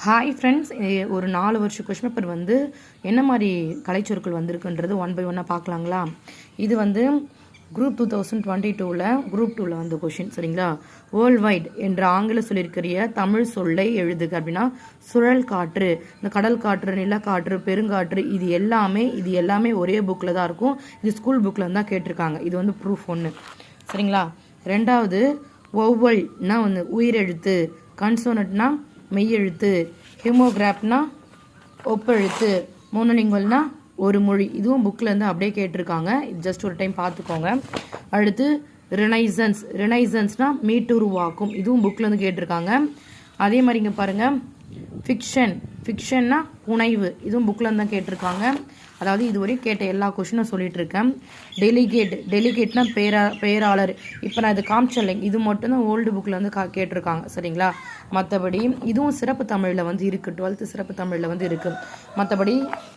Hi friends, ஒரு 4 வருஷ question paper வந்து என்ன மாதிரி கலைச்சொற்கள் வந்திருக்குன்றது ஒன் பை ஒன்னாக பார்க்கலாங்களா. இது வந்து குரூப் 2022ல் குரூப் 2ல் வந்த கொஷின். சரிங்களா. வேர்ல்ட் வைட் என்ற ஆங்கில சொல்லியிருக்கிற தமிழ் சொல்லை எழுதுக அப்படின்னா சுழல் காற்று, இந்த கடல் காற்று, நிலக்காற்று, பெருங்காற்று, இது எல்லாமே ஒரே புக்கில் தான் இருக்கும். இது ஸ்கூல் புக்கில் தான் கேட்டிருக்காங்க. இது வந்து ப்ரூஃப் 1. சரிங்களா. ரெண்டாவது ஒவ்வொல்னா வந்து உயிரெழுத்து, கன்சோனட்னா மெய்யெழுத்து, ஹிமோகிராப்னா ஒப்பெழுத்து, மோனோலிங்குவல்னா ஒரு மொழி. இதுவும் புக்கில் இருந்து அப்படியே கேட்டிருக்காங்க. இது ஜஸ்ட் ஒரு டைம் பார்த்துக்கோங்க. அடுத்து ரினைசன்ஸ்னா மீட்டுருவாக்கும். இதுவும் புக்கில் இருந்து கேட்டிருக்காங்க. அதே மாதிரி இங்கே பாருங்கள், ஃபிக்ஷன்னா புனைவு. இதுவும் புக்கில் இருந்து தான் கேட்டிருக்காங்க. அதாவது இதுவரை கேட்ட எல்லா கொஷினும் சொல்லிட்டு இருக்கேன். டெலிகேட்னா பேராளர். இப்போ நான் இது காமிச்சல்லைங்க, இது மட்டும்தான் ஓல்டு புக்கில் வந்து கேட்டிருக்காங்க. சரிங்களா. மற்றபடி இதுவும் சிறப்பு தமிழில் வந்து இருக்குது, 12th சிறப்பு தமிழில் வந்து இருக்குது. மற்றபடி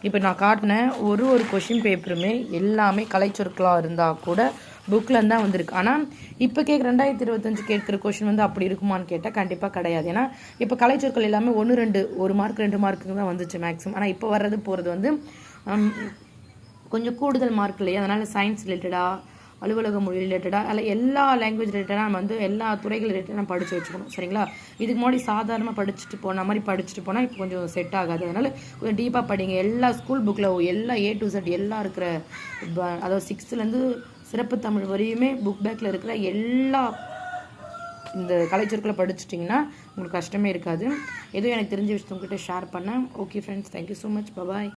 இப்போ நான் காட்டின ஒரு கொஷின் பேப்பருமே எல்லாமே கலைச்சொற்களாக இருந்தால் கூட புக்கில் இருந்தால் வந்திருக்கு. ஆனால் இப்போ 2025 கேட்குற கொஷின் வந்து அப்படி இருக்குமான்னு கேட்டால் கண்டிப்பாக கிடையாது. ஏன்னா இப்போ கலைச்சொற்கள் எல்லாமே 1 மார்க் 2 மார்க்குங்க தான் வந்துச்சு மேக்ஸிமம். ஆனால் இப்போ போகிறது வந்து கொஞ்சம் கூடுதல் மார்க் இல்லையா. அதனால் சயின்ஸ் ரிலேட்டடாக, அலுவலக மொழி ரிலேட்டடாக, அதில் எல்லா லாங்குவேஜ் ரிலேட்டடாக நம்ம வந்து எல்லா துறைகள் ரிலேட்டடாக நம்ம படித்து வச்சுக்கணும். சரிங்களா. இதுக்கு முன்னாடி சாதாரணமாக படிச்சுட்டு போனால் இப்போ கொஞ்சம் செட் ஆகாது. அதனால் கொஞ்சம் டீப்பாக படிங்க. எல்லா ஸ்கூல் புக்கில் எல்லா A to Z எல்லாம் இருக்கிற, அதாவது 6th சிறப்பு தமிழ் வரையுமே புக் பேக்கில் இருக்கிற எல்லா இந்த கலைச்சொற்களை படிச்சிட்டிங்கன்னா உங்களுக்கு கஷ்டமே இருக்காது. ஏதோ எனக்கு தெரிஞ்ச விஷயத்தை உங்ககிட்ட ஷேர் பண்ணேன். Okay friends, thank you so much. பாய்.